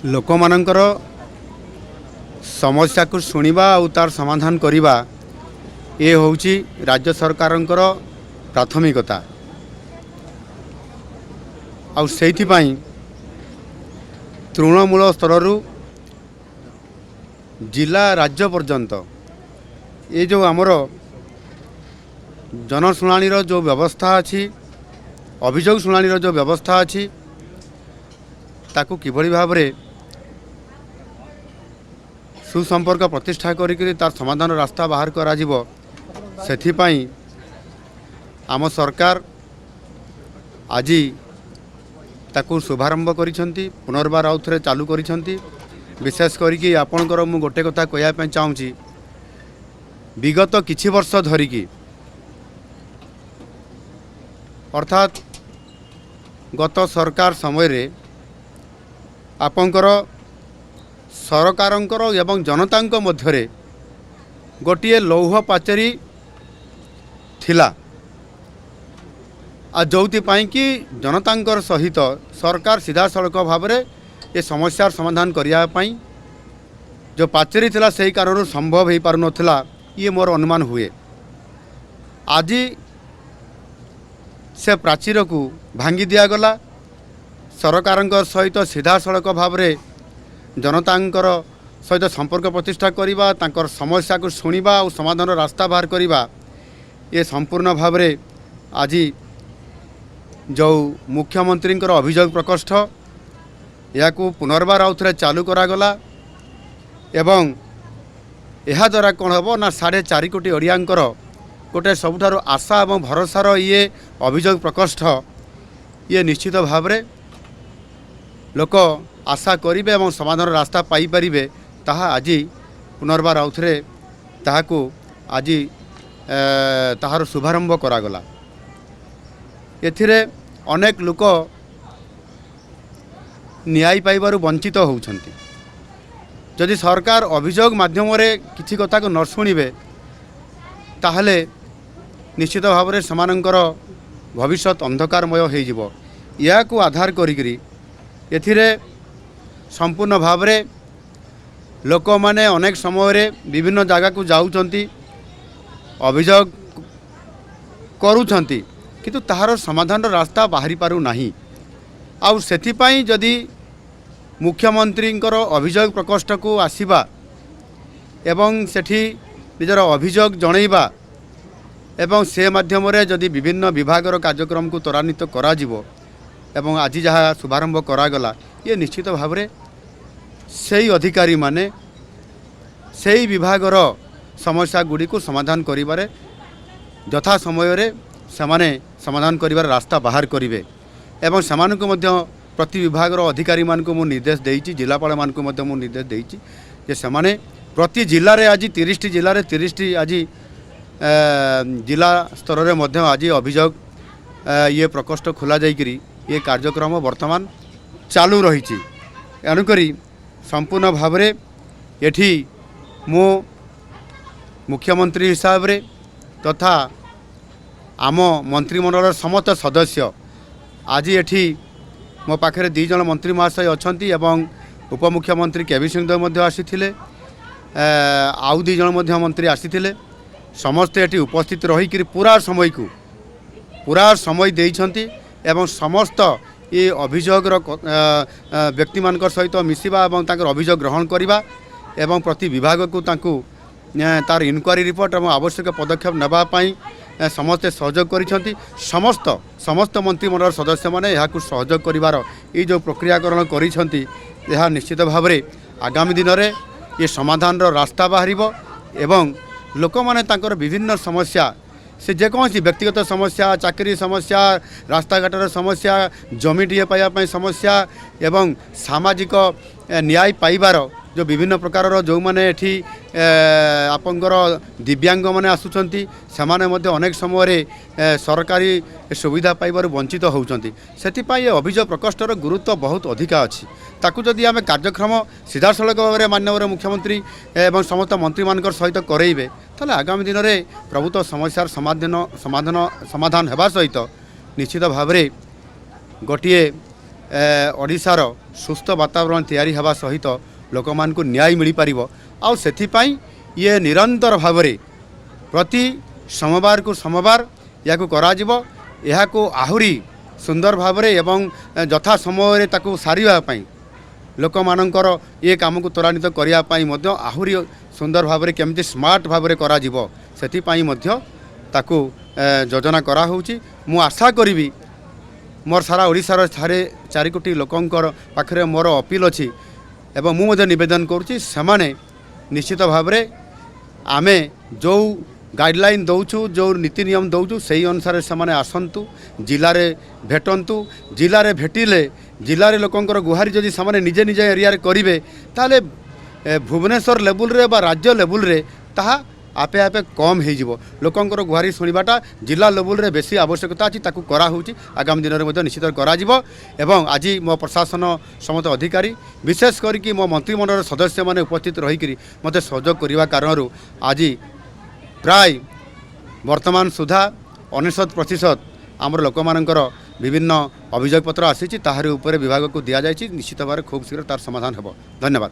ଲୋକମାନଙ୍କର ସମସ୍ୟାକୁ ଶୁଣିବା ଆଉ ତାର ସମାଧାନ କରିବା ଏ ହେଉଛି ରାଜ୍ୟ ସରକାରଙ୍କର ପ୍ରାଥମିକତା। ଆଉ ସେଇଥିପାଇଁ ତୃଣମୂଳ ସ୍ତରରୁ ଜିଲ୍ଲା ରାଜ୍ୟ ପର୍ଯ୍ୟନ୍ତ ଏ ଯେଉଁ ଆମର ଜନଶୁଣାଣିର ଯେଉଁ ବ୍ୟବସ୍ଥା ଅଛି, ଅଭିଯୋଗ ଶୁଣାଣିର ଯେଉଁ ବ୍ୟବସ୍ଥା ଅଛି, ତାକୁ କିଭଳି ଭାବରେ ସୁସମ୍ପର୍କ ପ୍ରତିଷ୍ଠା କରିକି ତାର ସମାଧାନ ରାସ୍ତା ବାହାର କରାଯିବ, ସେଥିପାଇଁ ଆମ ସରକାର ଆଜି ତାକୁ ଶୁଭାରମ୍ଭ କରିଛନ୍ତି, ପୁନର୍ବାର ଆଉ ଥରେ ଚାଲୁ କରିଛନ୍ତି। ବିଶେଷ କରିକି ଆପଣଙ୍କର ମୁଁ ଗୋଟେ କଥା କହିବା ପାଇଁ ଚାହୁଁଛି, ବିଗତ କିଛି ବର୍ଷ ଧରିକି ଅର୍ଥାତ୍ ଗତ ସରକାର ସମୟରେ ଆପଣଙ୍କର ସରକାରଙ୍କର ଏବଂ ଜନତାଙ୍କ ମଧ୍ୟରେ ଗୋଟିଏ ଲୌହ ପାଚେରୀ ଥିଲା। ଆଉ ଯେଉଁଥିପାଇଁ କି ଜନତାଙ୍କର ସହିତ ସରକାର ସିଧାସଳଖ ଭାବରେ ଏ ସମସ୍ୟାର ସମାଧାନ କରିବା ପାଇଁ ଯେଉଁ ପାଚେରୀ ଥିଲା ସେହି କାରଣରୁ ସମ୍ଭବ ହୋଇପାରୁନଥିଲା, ଇଏ ମୋର ଅନୁମାନ ହୁଏ। ଆଜି ସେ ପ୍ରାଚୀରକୁ ଭାଙ୍ଗି ଦିଆଗଲା। ସରକାରଙ୍କ ସହିତ ସିଧାସଳଖ ଭାବରେ ଜନତାଙ୍କର ସହିତ ସମ୍ପର୍କ ପ୍ରତିଷ୍ଠା କରିବା, ତାଙ୍କର ସମସ୍ୟାକୁ ଶୁଣିବା ଆଉ ସମାଧାନର ରାସ୍ତା ବାହାର କରିବା, ଏ ସମ୍ପୂର୍ଣ୍ଣ ଭାବରେ ଆଜି ଯେଉଁ ମୁଖ୍ୟମନ୍ତ୍ରୀଙ୍କର ଅଭିଯୋଗ ପ୍ରକୋଷ୍ଠ, ଏହାକୁ ପୁନର୍ବାର ଆଉ ଥରେ ଚାଲୁ କରାଗଲା। ଏବଂ ଏହାଦ୍ୱାରା କ'ଣ ହେବ ନା 4.5 କୋଟି ଓଡ଼ିଆଙ୍କର ଗୋଟେ ସବୁଠାରୁ ଆଶା ଏବଂ ଭରସାର ଇଏ ଅଭିଯୋଗ ପ୍ରକୋଷ୍ଠ, ଇଏ ନିଶ୍ଚିତ ଭାବରେ ଲୋକ ଆଶା କରିବେ ଏବଂ ସମାଧାନର ରାସ୍ତା ପାଇପାରିବେ। ତାହା ଆଜି ପୁନର୍ବାର ଆଉ ଥରେ ତାହାକୁ ଆଜି ତାହାର ଶୁଭାରମ୍ଭ କରାଗଲା। ଏଥିରେ ଅନେକ ଲୋକ ନ୍ୟାୟ ପାଇବାରୁ ବଞ୍ଚିତ ହେଉଛନ୍ତି। ଯଦି ସରକାର ଅଭିଯୋଗ ମାଧ୍ୟମରେ କିଛି କଥାକୁ ନ ଶୁଣିବେ, ତାହେଲେ ନିଶ୍ଚିତ ଭାବରେ ସେମାନଙ୍କର ଭବିଷ୍ୟତ ଅନ୍ଧକାରମୟ ହୋଇଯିବ। ଏହାକୁ ଆଧାର କରିକିରି ଏଥିରେ ସମ୍ପୂର୍ଣ୍ଣ ଭାବରେ ଲୋକମାନେ ଅନେକ ସମୟରେ ବିଭିନ୍ନ ଜାଗାକୁ ଯାଉଛନ୍ତି, ଅଭିଯୋଗ କରୁଛନ୍ତି, କିନ୍ତୁ ତାହାର ସମାଧାନର ରାସ୍ତା ବାହାରି ପାରୁନାହିଁ। ଆଉ ସେଥିପାଇଁ ଯଦି ମୁଖ୍ୟମନ୍ତ୍ରୀଙ୍କର ଅଭିଯୋଗ ପ୍ରକୋଷ୍ଠକୁ ଆସିବା ଏବଂ ସେଠି ନିଜର ଅଭିଯୋଗ ଜଣାଇବା ଏବଂ ସେ ମାଧ୍ୟମରେ ଯଦି ବିଭିନ୍ନ ବିଭାଗର କାର୍ଯ୍ୟକ୍ରମକୁ ତ୍ୱରାନ୍ୱିତ କରାଯିବ ଏବଂ ଆଜି ଯାହା ଶୁଭାରମ୍ଭ କରାଗଲା, ଇଏ ନିଶ୍ଚିତ ଭାବରେ ସେହି ଅଧିକାରୀମାନେ ସେହି ବିଭାଗର ସମସ୍ୟାଗୁଡ଼ିକୁ ସମାଧାନ କରିବାରେ ଯଥା ସମୟରେ ସେମାନେ ସମାଧାନ କରିବାର ରାସ୍ତା ବାହାର କରିବେ। ଏବଂ ସେମାନଙ୍କୁ ମଧ୍ୟ ପ୍ରତି ବିଭାଗର ଅଧିକାରୀମାନଙ୍କୁ ମୁଁ ନିର୍ଦ୍ଦେଶ ଦେଇଛି, ଜିଲ୍ଲାପାଳମାନଙ୍କୁ ମଧ୍ୟ ମୁଁ ନିର୍ଦ୍ଦେଶ ଦେଇଛି ଯେ ସେମାନେ ପ୍ରତି ଜିଲ୍ଲାରେ ଆଜି 30ଟି ଜିଲ୍ଲାରେ 30ଟି ଆଜି ଜିଲ୍ଲା ସ୍ତରରେ ମଧ୍ୟ ଆଜି ଅଭିଯୋଗ ଇଏ ପ୍ରକୋଷ୍ଠ ଖୋଲାଯାଇକରି ଏ କାର୍ଯ୍ୟକ୍ରମ ବର୍ତ୍ତମାନ ଚାଲୁ ରହିଛି। ଏଣୁକରି ସମ୍ପୂର୍ଣ୍ଣ ଭାବରେ ଏଠି ମୁଁ ମୁଖ୍ୟମନ୍ତ୍ରୀ ହିସାବରେ ତଥା ଆମ ମନ୍ତ୍ରିମଣ୍ଡଳର ସମସ୍ତ ସଦସ୍ୟ ଆଜି ଏଠି ମୋ ପାଖରେ 2 ଜଣ ମନ୍ତ୍ରୀ ମହାଶୟ ଅଛନ୍ତି ଏବଂ ଉପମୁଖ୍ୟମନ୍ତ୍ରୀ କେବି ସିଂହଦେଓ ମଧ୍ୟ ଆସିଥିଲେ, ଆଉ 2 ଜଣ ମଧ୍ୟ ମନ୍ତ୍ରୀ ଆସିଥିଲେ। ସମସ୍ତେ ଏଠି ଉପସ୍ଥିତ ରହିକରି ପୁରା ସମୟ ଦେଇଛନ୍ତି ଏବଂ ସମସ୍ତ ଏ ଅଭିଯୋଗର ବ୍ୟକ୍ତିମାନଙ୍କ ସହିତ ମିଶିବା ଏବଂ ତାଙ୍କର ଅଭିଯୋଗ ଗ୍ରହଣ କରିବା ଏବଂ ପ୍ରତି ବିଭାଗକୁ ତାଙ୍କୁ ତାର ଇନକ୍ୱାରି ରିପୋର୍ଟ ଏବଂ ଆବଶ୍ୟକ ପଦକ୍ଷେପ ନେବା ପାଇଁ ସମସ୍ତେ ସହଯୋଗ କରିଛନ୍ତି। ସମସ୍ତ ମନ୍ତ୍ରିମଣ୍ଡଳର ସଦସ୍ୟମାନେ ଏହାକୁ ସହଯୋଗ କରିବାର ଏଇ ଯେଉଁ ପ୍ରକ୍ରିୟାକରଣ କରିଛନ୍ତି, ଏହା ନିଶ୍ଚିତ ଭାବରେ ଆଗାମୀ ଦିନରେ ଏ ସମାଧାନର ରାସ୍ତା ବାହାରିବ ଏବଂ ଲୋକମାନେ ତାଙ୍କର ବିଭିନ୍ନ ସମସ୍ୟା, ସେ ଯେକୌଣସି ବ୍ୟକ୍ତିଗତ ସମସ୍ୟା, ଚାକିରି ସମସ୍ୟା, ରାସ୍ତାଘାଟର ସମସ୍ୟା, ଜମିଟିଏ ପାଇବା ପାଇଁ ସମସ୍ୟା ଏବଂ ସାମାଜିକ ନ୍ୟାୟ ପାଇବାର ଯେଉଁ ବିଭିନ୍ନ ପ୍ରକାରର ଯେଉଁମାନେ ଏଠି ଆପଣଙ୍କର ଦିବ୍ୟାଙ୍ଗମାନେ ଆସୁଛନ୍ତି, ସେମାନେ ମଧ୍ୟ ଅନେକ ସମୟରେ ସରକାରୀ ସୁବିଧା ପାଇବାରୁ ବଞ୍ଚିତ ହେଉଛନ୍ତି। ସେଥିପାଇଁ ଏ ଅଭିଯୋଗ ପ୍ରକୋଷ୍ଠର ଗୁରୁତ୍ୱ ବହୁତ ଅଧିକା ଅଛି। ତାକୁ ଯଦି ଆମେ କାର୍ଯ୍ୟକ୍ରମ ସିଧାସଳଖ ଭାବରେ ମାନ୍ୟବର ମୁଖ୍ୟମନ୍ତ୍ରୀ ଏବଂ ସମସ୍ତ ମନ୍ତ୍ରୀମାନଙ୍କର ସହିତ କରେଇବେ, ତାହେଲେ ଆଗାମୀ ଦିନରେ ପ୍ରଭୁତ ସମସ୍ୟାର ସମାଧାନ ହେବା ସହିତ ନିଶ୍ଚିତ ଭାବରେ ଗୋଟିଏ ଓଡ଼ିଶାର ସୁସ୍ଥ ବାତାବରଣ ତିଆରି ହେବା ସହିତ ଲୋକମାନଙ୍କୁ ନ୍ୟାୟ ମିଳିପାରିବ। ଆଉ ସେଥିପାଇଁ ଇଏ ନିରନ୍ତର ଭାବରେ ପ୍ରତି ସୋମବାରକୁ ସୋମବାର ଏହାକୁ କରାଯିବ। ଏହାକୁ ଆହୁରି ସୁନ୍ଦର ଭାବରେ ଏବଂ ଯଥା ସମୟରେ ତାକୁ ସାରିବା ପାଇଁ ଲୋକମାନଙ୍କର ଏ କାମକୁ ତ୍ୱରାନ୍ୱିତ କରିବା ପାଇଁ ମଧ୍ୟ ଆହୁରି ସୁନ୍ଦର ଭାବରେ କେମିତି ସ୍ମାର୍ଟ ଭାବରେ କରାଯିବ ସେଥିପାଇଁ ମଧ୍ୟ ତାକୁ ଯୋଜନା କରାହେଉଛି। ମୁଁ ଆଶା କରିବି ମୋର ସାରା ଓଡ଼ିଶାର 4 କୋଟି ଲୋକଙ୍କର ପାଖରେ ମୋର ଅପିଲ୍ ଅଛି ଏବଂ ମୁଁ ମଧ୍ୟ ନିବେଦନ କରୁଛି ସେମାନେ ନିଶ୍ଚିତ ଭାବରେ ଆମେ ଯେଉଁ ଗାଇଡ଼ଲାଇନ୍ ଦେଉଛୁ ଯେଉଁ ନୀତି ନିୟମ ଦେଉଛୁ ସେହି ଅନୁସାରେ ସେମାନେ ଆସନ୍ତୁ, ଜିଲ୍ଲାରେ ଭେଟନ୍ତୁ। ଜିଲ୍ଲାରେ ଭେଟିଲେ ଜିଲ୍ଲାରେ ଲୋକଙ୍କର ଗୁହାରି ଯଦି ସେମାନେ ନିଜେ ନିଜ ଏରିଆରେ କରିବେ ତାହେଲେ ଭୁବନେଶ୍ୱର ଲେବୁଲ୍ରେ ବା ରାଜ୍ୟ ଲେବୁଲ୍ରେ ତାହା ଆପେ ଆପେ କମ୍ ହେଇଯିବ। ଲୋକଙ୍କର ଗୁହାରି ଶୁଣିବାଟା ଜିଲ୍ଲା ଲେବୁଲ୍ରେ ବେଶୀ ଆବଶ୍ୟକତା ଅଛି, ତାକୁ କରାହେଉଛି। ଆଗାମୀ ଦିନରେ ମଧ୍ୟ ନିଶ୍ଚିତ କରାଯିବ। ଏବଂ ଆଜି ମୋ ପ୍ରଶାସନ ସମସ୍ତ ଅଧିକାରୀ ବିଶେଷ କରିକି ମୋ ମନ୍ତ୍ରିମଣ୍ଡଳର ସଦସ୍ୟମାନେ ଉପସ୍ଥିତ ରହିକରି ମୋତେ ସହଯୋଗ କରିବା କାରଣରୁ ଆଜି ପ୍ରାୟ ବର୍ତ୍ତମାନ ସୁଦ୍ଧା 99% ଆମର ଲୋକମାନଙ୍କର ବିଭିନ୍ନ ଅଭିଯୋଗପତ୍ର ଆସିଛି, ତାହାରି ଉପରେ ବିଭାଗକୁ ଦିଆଯାଇଛି। ନିଶ୍ଚିତ ଭାବରେ ଖୁବ୍ ଶୀଘ୍ର ତାର ସମାଧାନ ହେବ। ଧନ୍ୟବାଦ।